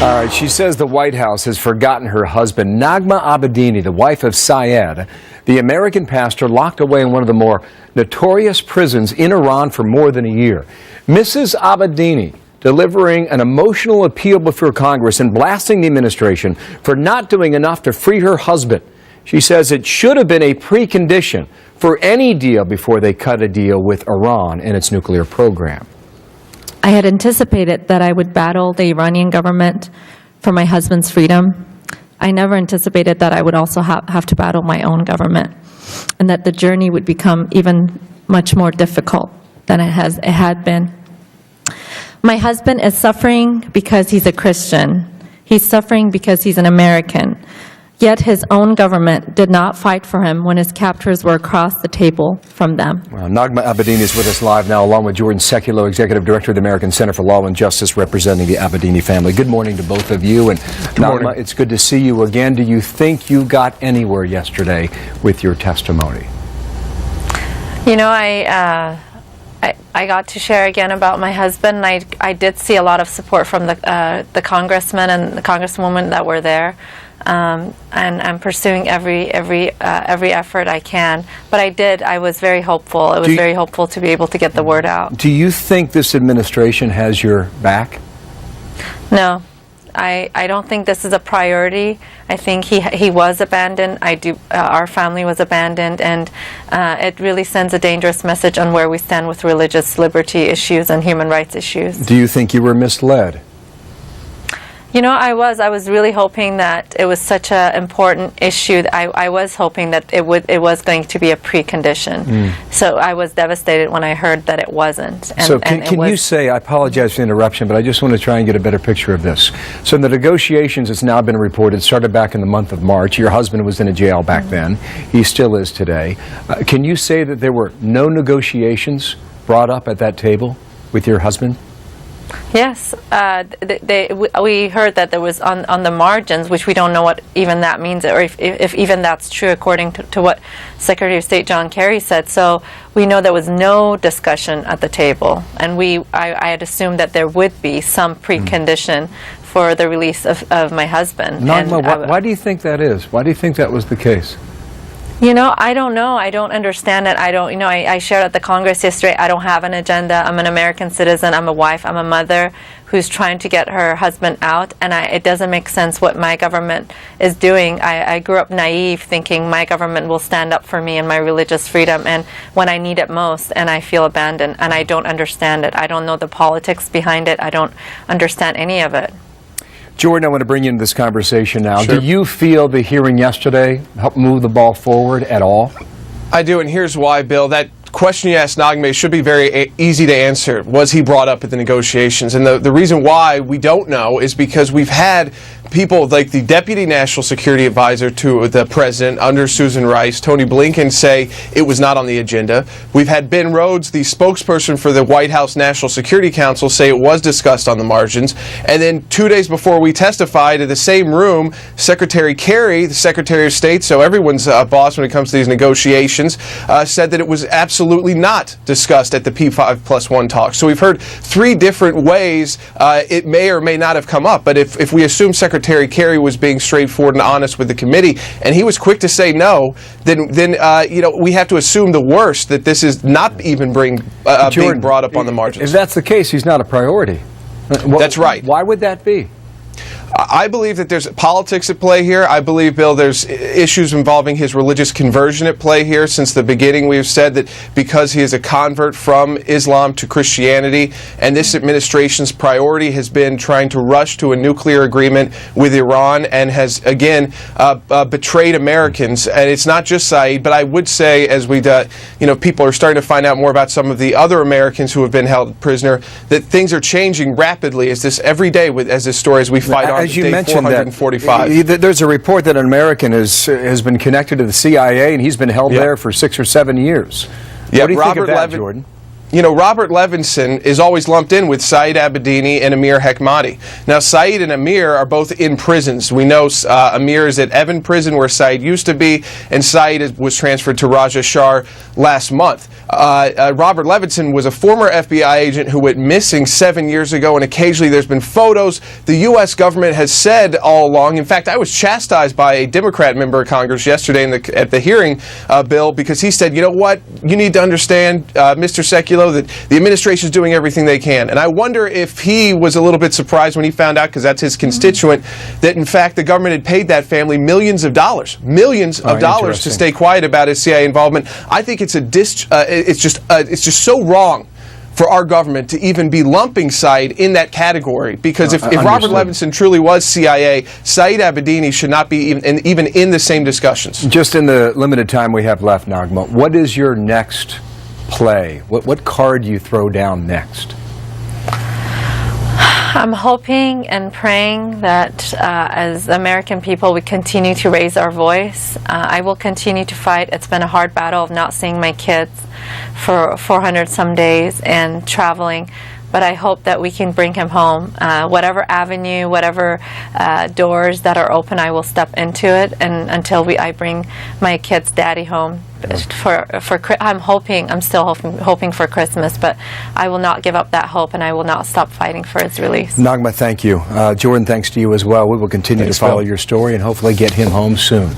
All right, she says the White House has forgotten her husband, Nagma Abedini, the wife of Sayeed, the American pastor locked away in one of the more notorious prisons in Iran for more than a year. Mrs. Abedini delivering an emotional appeal before Congress and blasting the administration for not doing enough to free her husband. She says it should have been a precondition for any deal before they cut a deal with Iran and its nuclear program. I had anticipated that I would battle the Iranian government for my husband's freedom. I never anticipated that I would also have to battle my own government, and that the journey would become even much more difficult than it had been. My husband is suffering because he's a Christian. He's suffering because he's an American. Yet his own government did not fight for him when his captors were across the table from them. Well, Nagma Abedini is with us live now, along with Jordan Sekulow, Executive Director of the American Center for Law and Justice, representing the Abedini family. Good morning to both of you. And Nagma, it's good to see you again. Do you think you got anywhere yesterday with your testimony? You know, I got to share again about my husband. I did see a lot of support from the congressmen and the congresswoman that were there. And I'm pursuing every effort I can. But I was very hopeful. It was very hopeful to be able to get the word out. Do you think this administration has your back? No. I don't think this is a priority. I think he was abandoned. Our family was abandoned, and it really sends a dangerous message on where we stand with religious liberty issues and human rights issues. Do you think you were misled? You know, I was really hoping that it was such an important issue. I was hoping that it was going to be a precondition. So I was devastated when I heard that it wasn't. So can you say, I apologize for the interruption, but I just want to try and get a better picture of this. So the negotiations, it's now been reported, started back in the month of March. Your husband was in a jail back then. He still is today. Can you say that there were no negotiations brought up at that table with your husband? Yes, we heard that there was on the margins, which we don't know what even that means, or if even that's true according to what Secretary of State John Kerry said. So we know there was no discussion at the table, and I had assumed that there would be some precondition for the release of my husband. Nagma, why do you think that is? Why do you think that was the case? You know, I don't know. I don't understand it. I shared at the Congress yesterday, I don't have an agenda. I'm an American citizen. I'm a wife. I'm a mother who's trying to get her husband out, and it doesn't make sense what my government is doing. I grew up naive, thinking my government will stand up for me and my religious freedom, and when I need it most, and I feel abandoned, and I don't understand it. I don't know the politics behind it. I don't understand any of it. Jordan, I want to bring you into this conversation now. Sure. Do you feel the hearing yesterday helped move the ball forward at all? I do, and here's why, Bill. That question you asked Nagme should be very easy to answer. Was he brought up at the negotiations? And the reason why we don't know is because we've had people like the Deputy National Security Advisor to the President under Susan Rice, Tony Blinken, say it was not on the agenda. We've had Ben Rhodes, the spokesperson for the White House National Security Council, say it was discussed on the margins. And then 2 days before we testified in the same room, Secretary Kerry, the Secretary of State, so everyone's boss when it comes to these negotiations, said that it was absolutely not discussed at the P5+1 talks. So we've heard three different ways it may or may not have come up. But if we assume Secretary Kerry was being straightforward and honest with the committee, and he was quick to say no, then you know, we have to assume the worst, that this is not even being brought up on the margins. If that's the case, he's not a priority. That's right. Why would that be? I believe that there's politics at play here. I believe, Bill, there's issues involving his religious conversion at play here. Since the beginning, we've said that because he is a convert from Islam to Christianity, and this administration's priority has been trying to rush to a nuclear agreement with Iran, and has, again, betrayed Americans. And it's not just Sayeed, but I would say, as people are starting to find out more about some of the other Americans who have been held prisoner, that things are changing rapidly as this story as we fight on. As you mentioned, there's a report that an American has been connected to the CIA, and he's been held there for 6 or 7 years. Yeah, what do you Robert think of that, Levin, Jordan? Robert Levinson is always lumped in with Sayeed Abedini and Amir Hekmati. Now, Sayeed and Amir are both in prisons. We know Amir is at Evan prison, where Sayeed used to be, and Sayeed was transferred to Raja Shar last month. Robert Levinson was a former FBI agent who went missing 7 years ago, and occasionally there's been photos. The U.S. government has said all along, in fact, I was chastised by a Democrat member of Congress yesterday at the hearing, Bill, because he said, you know what, you need to understand, Mr. Sekulow, that the administration is doing everything they can. And I wonder if he was a little bit surprised when he found out, because that's his constituent, that in fact the government had paid that family millions of dollars to stay quiet about his CIA involvement. I think it's it's just so wrong for our government to even be lumping Sayeed in that category, because if Robert Levinson truly was CIA, Sayeed Abedini should not be even in the same discussions. Just in the limited time we have left, Nagma, what is your next play? What card do you throw down next? I'm hoping and praying that as American people we continue to raise our voice. I will continue to fight. It's been a hard battle of not seeing my kids for 400 some days and traveling, but I hope that we can bring him home. Whatever avenue, whatever doors that are open, I will step into it, and until I bring my kid's daddy home. I'm still hoping for Christmas, but I will not give up that hope, and I will not stop fighting for his release. Nagma, thank you. Jordan, thanks to you as well. We will continue to follow your story and hopefully get him home soon.